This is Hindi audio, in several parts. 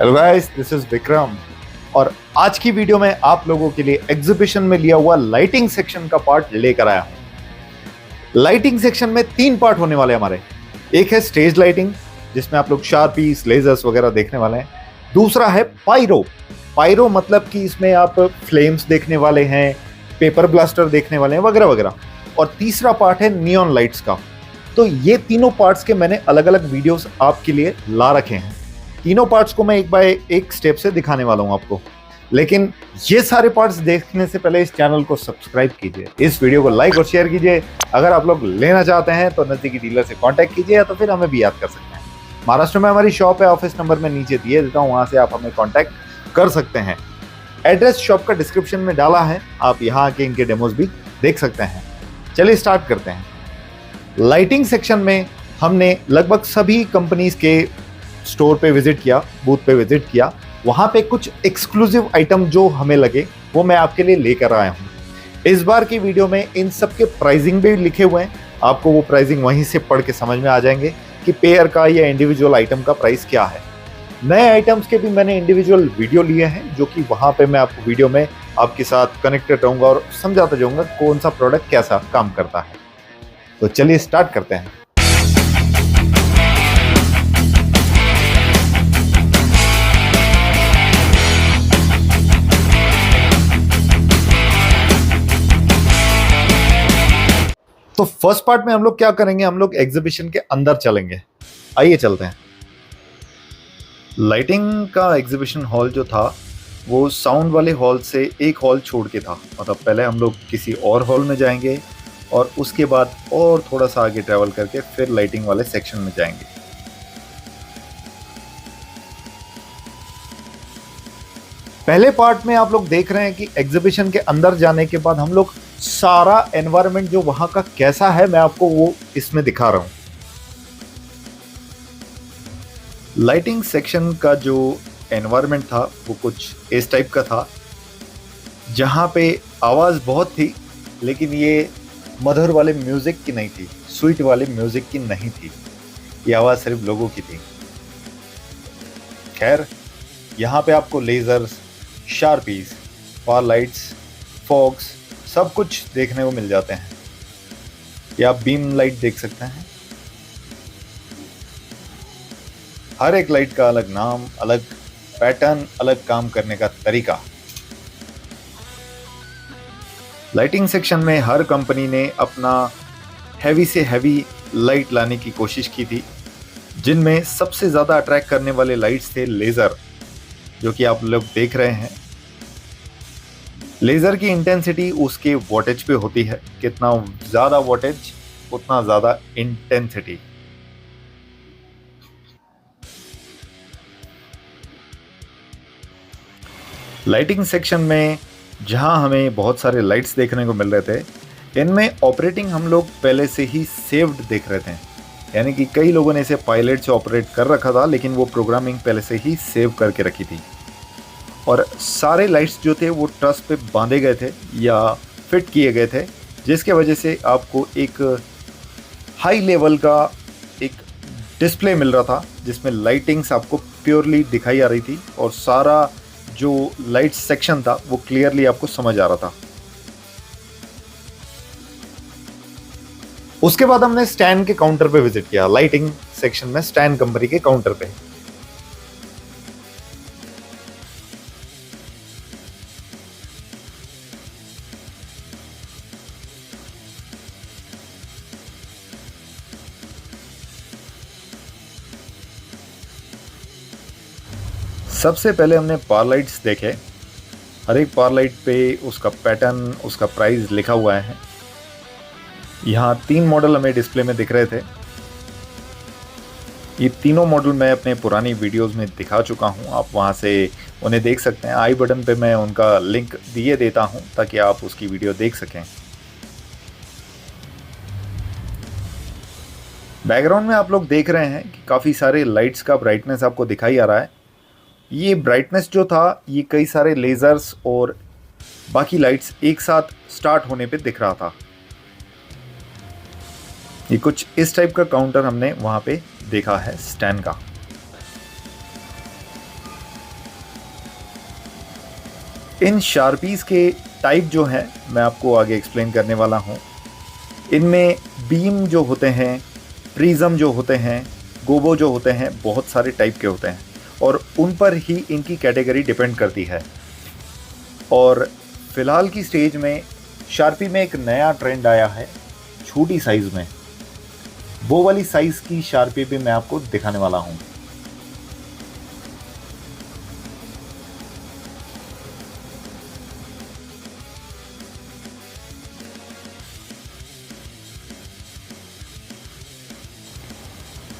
Hello guys, this is Vikram और आज की वीडियो में आप लोगों के लिए एग्जीबिशन में लिया हुआ लाइटिंग सेक्शन का पार्ट लेकर आया हूं। लाइटिंग सेक्शन में 3 पार्ट होने वाले हमारे। एक है स्टेज लाइटिंग, जिसमें आप लोग शार्पीस, लेजर्स वगैरह देखने वाले हैं। दूसरा है पायरो। पायरो मतलब कि इसमें आप फ्लेम्स देखने वाले हैं, पेपर ब्लास्टर देखने वाले हैं वगैरह वगैरह। और तीसरा पार्ट है नियॉन लाइट्स का। तो ये तीनों पार्ट्स के मैंने अलग अलग वीडियोस आपके लिए ला रखे हैं। तीनों पार्ट्स को मैं एक बाय एक स्टेप से दिखाने वाला हूं आपको। लेकिन ये सारे पार्ट्स देखने से पहले इस चैनल को सब्सक्राइब कीजिए, इस वीडियो को लाइक और शेयर कीजिए। अगर आप लोग लेना चाहते हैं तो नजदीकी डीलर से कांटेक्ट कीजिए या तो फिर हमें भी याद कर सकते हैं। महाराष्ट्र में हमारी शॉप है, ऑफिस नंबर मैं नीचे दिए देता हूँ, वहां से आप हमें कॉन्टैक्ट कर सकते हैं। एड्रेस शॉप का डिस्क्रिप्शन में डाला है, आप यहाँ आके इनके डेमोज भी देख सकते हैं। चलिए स्टार्ट करते हैं। लाइटिंग सेक्शन में हमने लगभग सभी कंपनीज के स्टोर पे विजिट किया, बूथ पे विजिट किया। वहां पे कुछ एक्सक्लूसिव आइटम जो हमें लगे वो मैं आपके लिए लेकर आया हूं। इस बार की वीडियो में इन सब के प्राइसिंग भी लिखे हुए हैं, आपको वो प्राइसिंग वहीं से पढ़ के समझ में आ जाएंगे कि पेयर का या इंडिविजुअल आइटम का प्राइस क्या है। नए आइटम्स के भी मैंने इंडिविजुअल वीडियो लिए हैं, जो कि वहां पे मैं आपको वीडियो में आपके साथ कनेक्टेड रहूंगा और समझाता जाऊंगा कौन सा प्रोडक्ट कैसा काम करता है। तो चलिए स्टार्ट करते हैं। तो फर्स्ट पार्ट में हम लोग क्या करेंगे, हम लोग एग्जीबिशन के अंदर चलेंगे। आइए चलते हैं। लाइटिंग का एग्जीबिशन हॉल जो था वो साउंड वाले हॉल से एक हॉल छोड़ के था। मतलब पहले हम लोग किसी और हॉल में जाएंगे और उसके बाद और थोड़ा सा आगे ट्रैवल करके फिर लाइटिंग वाले सेक्शन में जाएंगे। पहले पार्ट में आप लोग देख रहे हैं कि एग्जीबिशन के अंदर जाने के बाद हम लोग सारा एनवायरनमेंट जो वहां का कैसा है मैं आपको वो इसमें दिखा रहा हूं। लाइटिंग सेक्शन का जो एनवायरनमेंट था वो कुछ इस टाइप का था, जहां पे आवाज बहुत थी, लेकिन ये मधुर वाले म्यूजिक की नहीं थी, स्वीट वाले म्यूजिक की नहीं थी। ये आवाज सिर्फ लोगों की थी। खैर, यहाँ पे आपको लेजर्स, शार्पीज, फार लाइट्स, फॉग्स सब कुछ देखने को मिल जाते हैं। या आप बीम लाइट देख सकते हैं। हर एक लाइट का अलग नाम, अलग पैटर्न, अलग काम करने का तरीका। लाइटिंग सेक्शन में हर कंपनी ने अपना हैवी से हैवी लाइट लाने की कोशिश की थी, जिनमें सबसे ज़्यादा अट्रैक्ट करने वाले लाइट्स थे लेज़र, जो कि आप लोग देख रहे हैं। लेज़र की इंटेंसिटी उसके वोटेज पे होती है, कितना ज़्यादा वोटेज उतना ज़्यादा इंटेंसिटी। लाइटिंग सेक्शन में जहां हमें बहुत सारे लाइट्स देखने को मिल रहे थे, इनमें ऑपरेटिंग हम लोग पहले से ही सेव्ड देख रहे थे। यानी कि कई लोगों ने इसे पायलट से ऑपरेट कर रखा था, लेकिन वो प्रोग्रामिंग पहले से ही सेव करके रखी थी। और सारे लाइट्स जो थे वो ट्रस पे बांधे गए थे या फिट किए गए थे, जिसके वजह से आपको एक हाई लेवल का एक डिस्प्ले मिल रहा था, जिसमें लाइटिंग्स आपको प्योरली दिखाई आ रही थी और सारा जो लाइट सेक्शन था वो क्लियरली आपको समझ आ रहा था। उसके बाद हमने स्टैन के काउंटर पे विजिट किया। लाइटिंग सेक्शन में स्टैन कंपनी के काउंटर पे सबसे पहले हमने पावर लाइट्स देखे। हर एक पावर लाइट पे उसका पैटर्न, उसका प्राइस लिखा हुआ है। यहाँ 3 मॉडल हमें डिस्प्ले में दिख रहे थे। ये तीनों मॉडल मैं अपने पुरानी वीडियोस में दिखा चुका हूँ, आप वहाँ से उन्हें देख सकते हैं। आई बटन पे मैं उनका लिंक दिए देता हूँ ताकि आप उसकी वीडियो देख सकें। बैकग्राउंड में आप लोग देख रहे हैं कि काफ़ी सारे लाइट्स का ब्राइटनेस आपको दिखाई आ रहा है। ये ब्राइटनेस जो था ये कई सारे लेज़र्स और बाकी लाइट्स एक साथ स्टार्ट होने पे दिख रहा था। ये कुछ इस टाइप का काउंटर हमने वहाँ पे देखा है स्टैन का। इन शार्पीज़ के टाइप जो हैं मैं आपको आगे एक्सप्लेन करने वाला हूँ। इनमें बीम जो होते हैं, प्रिज्म जो होते हैं, गोबो जो होते हैं, बहुत सारे टाइप के होते हैं और उन पर ही इनकी कैटेगरी डिपेंड करती है। और फ़िलहाल की स्टेज में शार्पी में एक नया ट्रेंड आया है छोटी साइज़ में। वो वाली साइज़ की शार्पी भी मैं आपको दिखाने वाला हूँ।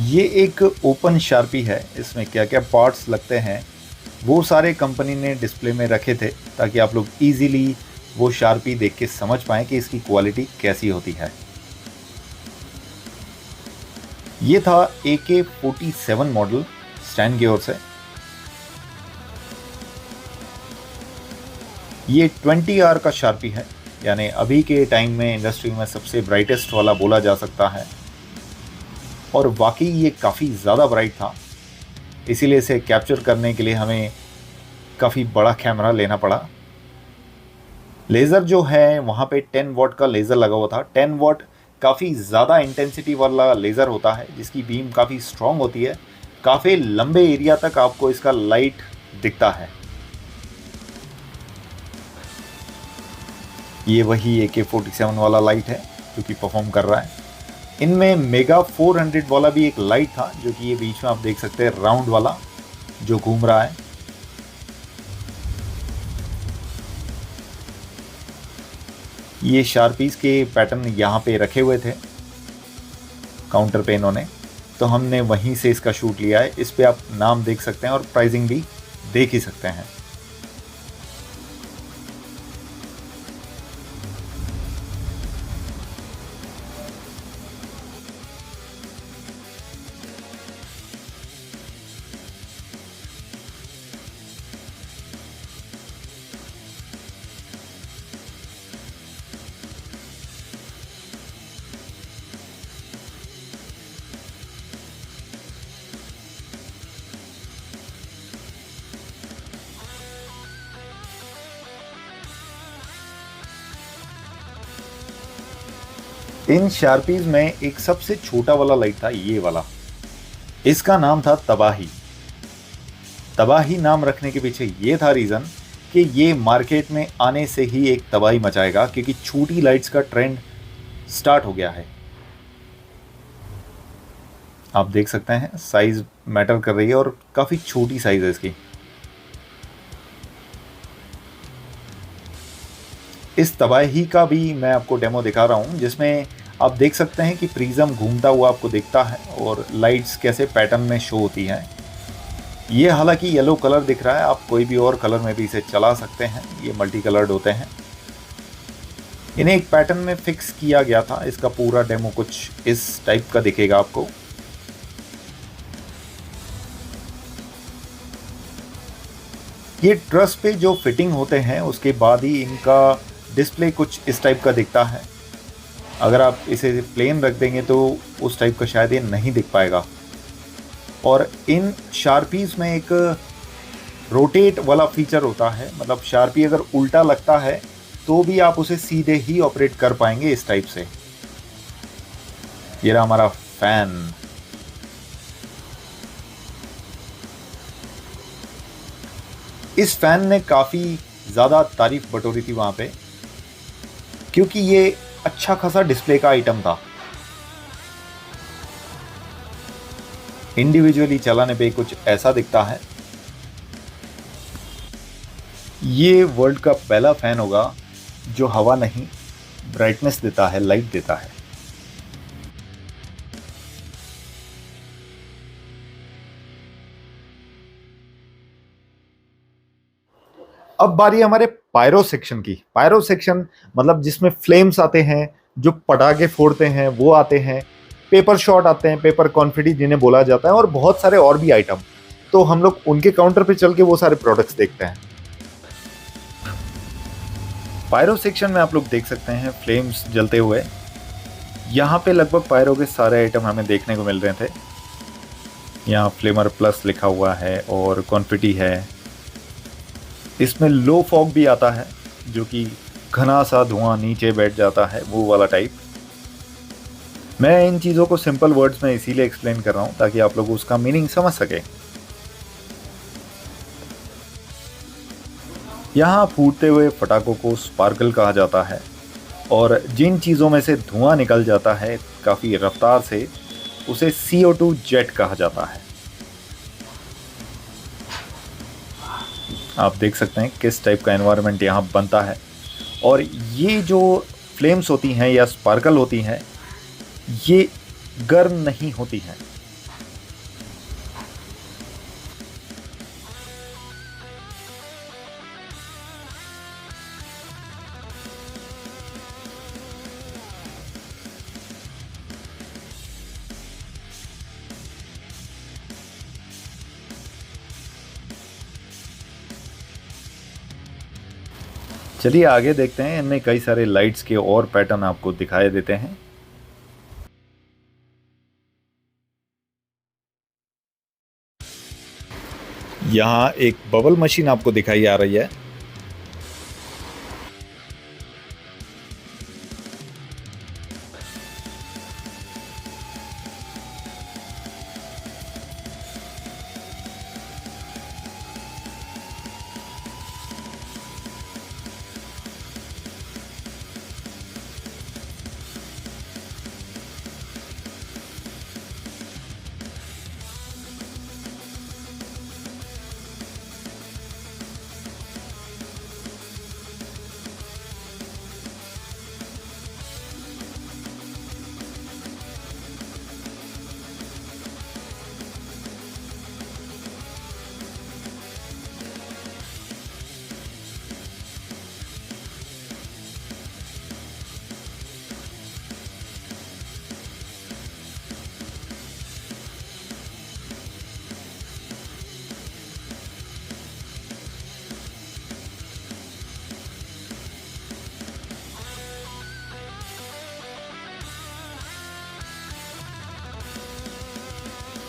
ये एक ओपन शार्पी है। इसमें क्या क्या पार्ट्स लगते हैं वो सारे कंपनी ने डिस्प्ले में रखे थे ताकि आप लोग इजीली वो शार्पी देख के समझ पाएँ कि इसकी क्वालिटी कैसी होती है। ये था AK-47 मॉडल स्टैन की ओर से। ये 20R का शार्पी है, यानी अभी के टाइम में इंडस्ट्री में सबसे ब्राइटेस्ट वाला बोला जा सकता है। और वाकई ये काफ़ी ज़्यादा ब्राइट था, इसीलिए इसे कैप्चर करने के लिए हमें काफ़ी बड़ा कैमरा लेना पड़ा। लेज़र जो है वहाँ पे 10 वॉट का लेज़र लगा हुआ था। 10 वॉट काफ़ी ज़्यादा इंटेंसिटी वाला लेज़र होता है जिसकी बीम काफ़ी स्ट्रॉन्ग होती है। काफ़ी लंबे एरिया तक आपको इसका लाइट दिखता है। ये वही AK-47 वाला लाइट है जो कि परफॉर्म कर रहा है। इनमें मेगा 400 वाला भी एक लाइट था जो कि ये बीच में आप देख सकते हैं राउंड वाला जो घूम रहा है। ये शार्पीज़ के पैटर्न यहाँ पे रखे हुए थे काउंटर पे इन्होंने, तो हमने वहीं से इसका शूट लिया है। इस पे आप नाम देख सकते हैं और प्राइसिंग भी देख ही सकते हैं। इन शार्पीज में एक सबसे छोटा वाला लाइट था, ये वाला। इसका नाम था तबाही। तबाही नाम रखने के पीछे ये था रीज़न कि ये मार्केट में आने से ही एक तबाही मचाएगा, क्योंकि छोटी लाइट्स का ट्रेंड स्टार्ट हो गया है। आप देख सकते हैं साइज़ मैटर कर रही है और काफ़ी छोटी साइज़ है इसकी। इस तबाही का भी मैं आपको डेमो दिखा रहा हूँ, जिसमें आप देख सकते हैं कि प्रिज्म घूमता हुआ आपको दिखता है और लाइट्स कैसे पैटर्न में शो होती हैं। ये हालांकि येलो कलर दिख रहा है, आप कोई भी और कलर में भी इसे चला सकते हैं। ये मल्टी कलर्ड होते हैं। इन्हें एक पैटर्न में फिक्स किया गया था। इसका पूरा डेमो कुछ इस टाइप का दिखेगा आपको। ये ट्रस पे जो फिटिंग होते हैं उसके बाद ही इनका डिस्प्ले कुछ इस टाइप का दिखता है। अगर आप इसे प्लेन रख देंगे तो उस टाइप का शायद ये नहीं दिख पाएगा। और इन शार्पीज़ में एक रोटेट वाला फीचर होता है, मतलब शार्पी अगर उल्टा लगता है तो भी आप उसे सीधे ही ऑपरेट कर पाएंगे इस टाइप से। ये रहा हमारा फैन। इस फैन ने काफ़ी ज़्यादा तारीफ बटोरी थी वहाँ पे, क्योंकि ये अच्छा खासा डिस्प्ले का आइटम था। इंडिविजुअली चलाने पे कुछ ऐसा दिखता है। ये वर्ल्ड का पहला फैन होगा जो हवा नहीं, ब्राइटनेस देता है, लाइट देता है। अब बारी हमारे पायरो सेक्शन की। पायरो सेक्शन मतलब जिसमें फ्लेम्स आते हैं, जो पटाखे फोड़ते हैं वो आते हैं, पेपर शॉट आते हैं, पेपर कॉन्फिटी जिन्हें बोला जाता है, और बहुत सारे और भी आइटम। तो हम लोग उनके काउंटर पे चल के वो सारे प्रोडक्ट्स देखते हैं। पायरो सेक्शन में आप लोग देख सकते हैं फ्लेम्स जलते हुए। यहाँ पे लगभग पायरो के सारे आइटम हमें देखने को मिल रहे थे। यहाँ फ्लेमर प्लस लिखा हुआ है और कॉन्फिटी है। इसमें लो फॉग भी आता है, जो कि घना सा धुआं नीचे बैठ जाता है, वो वाला टाइप। मैं इन चीज़ों को सिंपल वर्ड्स में इसीलिए एक्सप्लेन कर रहा हूँ ताकि आप लोग उसका मीनिंग समझ सकें। यहाँ फूटते हुए पटाखों को स्पार्कल कहा जाता है, और जिन चीज़ों में से धुआं निकल जाता है काफ़ी रफ्तार से, उसे CO2 जेट कहा जाता है। आप देख सकते हैं किस टाइप का एनवायरनमेंट यहाँ बनता है। और ये जो फ्लेम्स होती हैं या स्पार्कल होती हैं, ये गर्म नहीं होती हैं। चलिए आगे देखते हैं, इनमें कई सारे लाइट्स के और पैटर्न आपको दिखाई देते हैं। यहाँ एक बबल मशीन आपको दिखाई आ रही है।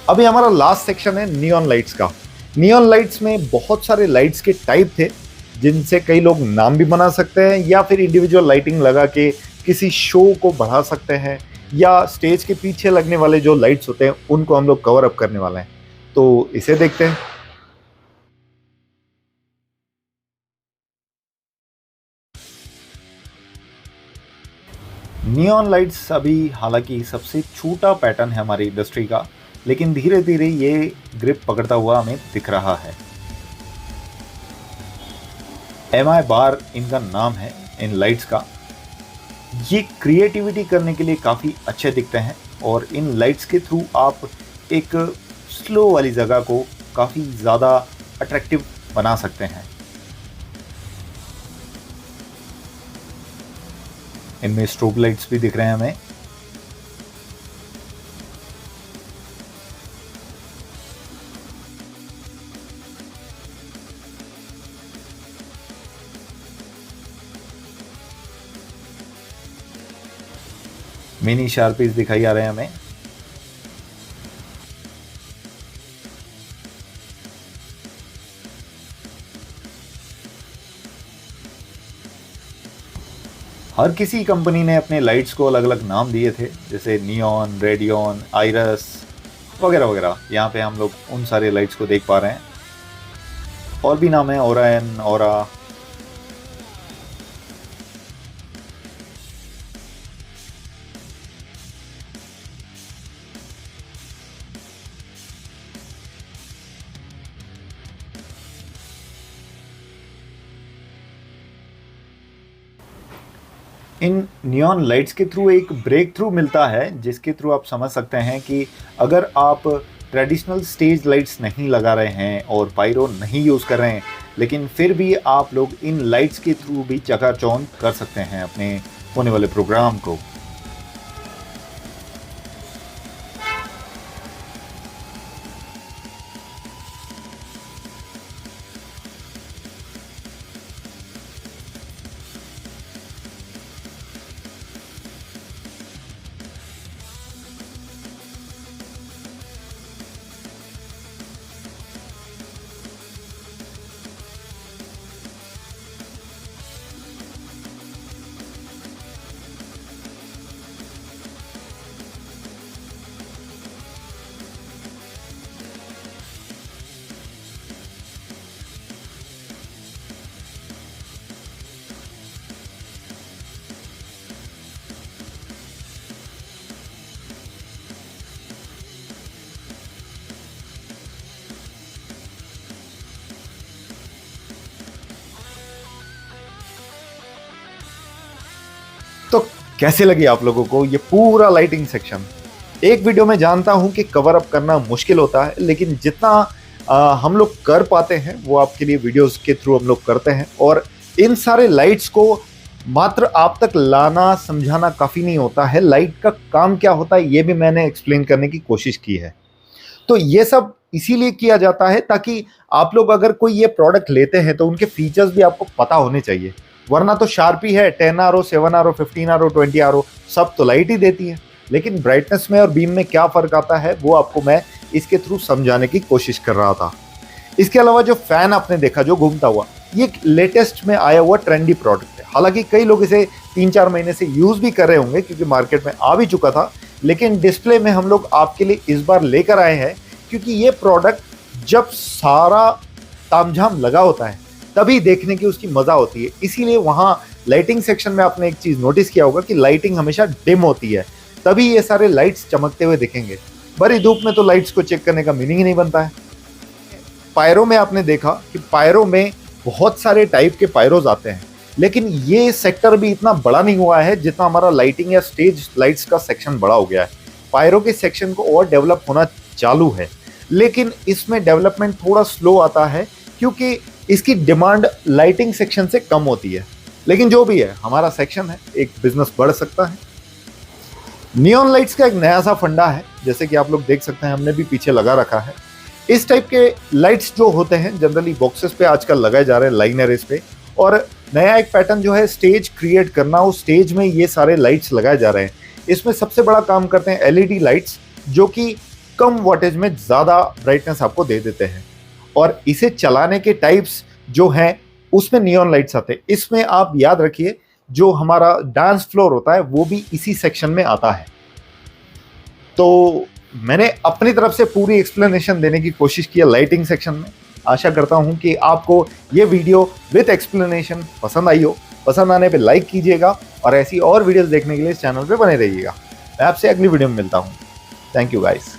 अभी हमारा लास्ट सेक्शन है नियॉन लाइट्स का। नियॉन लाइट्स में बहुत सारे लाइट्स के टाइप थे, जिनसे कई लोग नाम भी बना सकते हैं या फिर इंडिविजुअल लाइटिंग लगा के किसी शो को बढ़ा सकते हैं, या स्टेज के पीछे लगने वाले जो लाइट्स होते हैं उनको हम लोग कवर अप करने वाले हैं। तो इसे देखते हैं। नियॉन लाइट्स अभी हालांकि सबसे छोटा पैटर्न है हमारी इंडस्ट्री का, लेकिन धीरे धीरे ये ग्रिप पकड़ता हुआ हमें दिख रहा है। MI बार इनका नाम है इन लाइट्स का। ये क्रिएटिविटी करने के लिए काफ़ी अच्छे दिखते हैं, और इन लाइट्स के थ्रू आप एक स्लो वाली जगह को काफ़ी ज़्यादा अट्रैक्टिव बना सकते हैं। इनमें स्ट्रोब लाइट्स भी दिख रहे हैं हमें। मिनी शार्पीज दिखाई आ रहे हैं हमें। हर किसी कंपनी ने अपने लाइट्स को अलग अलग नाम दिए थे, जैसे नियॉन, रेडियन, आइरस वगैरह वगैरह। यहाँ पे हम लोग उन सारे लाइट्स को देख पा रहे हैं। और भी नाम है, ओरायन, ओरा। इन नियॉन लाइट्स के थ्रू एक ब्रेक थ्रू मिलता है, जिसके थ्रू आप समझ सकते हैं कि अगर आप ट्रेडिशनल स्टेज लाइट्स नहीं लगा रहे हैं और पायरो नहीं यूज़ कर रहे हैं, लेकिन फिर भी आप लोग इन लाइट्स के थ्रू भी चकाचौंध कर सकते हैं अपने होने वाले प्रोग्राम को। कैसे लगी आप लोगों को ये पूरा लाइटिंग सेक्शन? एक वीडियो में जानता हूं कि कवर अप करना मुश्किल होता है, लेकिन जितना हम लोग कर पाते हैं वो आपके लिए वीडियोस के थ्रू हम लोग करते हैं। और इन सारे लाइट्स को मात्र आप तक लाना समझाना काफ़ी नहीं होता है, लाइट का काम क्या होता है ये भी मैंने एक्सप्लेन करने की कोशिश की है। तो ये सब इसीलिए किया जाता है ताकि आप लोग अगर कोई ये प्रोडक्ट लेते हैं तो उनके फीचर्स भी आपको पता होने चाहिए। वरना तो शार्पी है, 10 R O, 7 R O, 15 R O, 20 R O, सब तो लाइट ही देती है, लेकिन ब्राइटनेस में और बीम में क्या फ़र्क आता है वो आपको मैं इसके थ्रू समझाने की कोशिश कर रहा था। इसके अलावा जो फ़ैन आपने देखा जो घूमता हुआ, ये लेटेस्ट में आया हुआ ट्रेंडी प्रोडक्ट है। हालांकि कई लोग इसे 3-4 महीने से यूज़ भी कर रहे होंगे क्योंकि मार्केट में आ भी चुका था, लेकिन डिस्प्ले में हम लोग आपके लिए इस बार लेकर आए हैं क्योंकि ये प्रोडक्ट जब सारा तामझाम लगा होता है तभी देखने की उसकी मज़ा होती है। इसीलिए वहाँ लाइटिंग सेक्शन में आपने एक चीज़ नोटिस किया होगा कि लाइटिंग हमेशा डिम होती है, तभी ये सारे लाइट्स चमकते हुए दिखेंगे। बड़ी धूप में तो लाइट्स को चेक करने का मीनिंग ही नहीं बनता है। पायरो में आपने देखा कि पायरो में बहुत सारे टाइप के पायरोज आते हैं, लेकिन ये सेक्टर भी इतना बड़ा नहीं हुआ है जितना हमारा लाइटिंग या स्टेज लाइट्स का सेक्शन बड़ा हो गया है। पायरो के सेक्शन को और डेवलप होना चालू है, लेकिन इसमें डेवलपमेंट थोड़ा स्लो आता है क्योंकि इसकी डिमांड लाइटिंग सेक्शन से कम होती है। लेकिन जो भी है, हमारा सेक्शन है, एक बिजनेस बढ़ सकता है। नियॉन लाइट्स का एक नया सा फंडा है, जैसे कि आप लोग देख सकते हैं, हमने भी पीछे लगा रखा है। इस टाइप के लाइट्स जो होते हैं जनरली बॉक्सेस पे आजकल लगाए जा रहे हैं, लाइन एरेस पे। और नया एक पैटर्न जो है स्टेज क्रिएट करना, उस स्टेज में ये सारे लाइट्स लगाए जा रहे हैं। इसमें सबसे बड़ा काम करते हैं एलईडी लाइट्स, जो कि कम वॉटेज में ज़्यादा ब्राइटनेस आपको दे देते हैं। और इसे चलाने के टाइप्स जो हैं उसमें नियॉन लाइट्स आते हैं। इसमें आप याद रखिए जो हमारा डांस फ्लोर होता है वो भी इसी सेक्शन में आता है। तो मैंने अपनी तरफ से पूरी एक्सप्लेनेशन देने की कोशिश की है लाइटिंग सेक्शन में। आशा करता हूं कि आपको ये वीडियो विद एक्सप्लेनेशन पसंद आई हो। पसंद आने पे लाइक कीजिएगा और ऐसी और वीडियोस देखने के लिए इस चैनल पे बने रहिएगा। मैं आपसे अगली वीडियो में मिलता हूं। Thank you guys.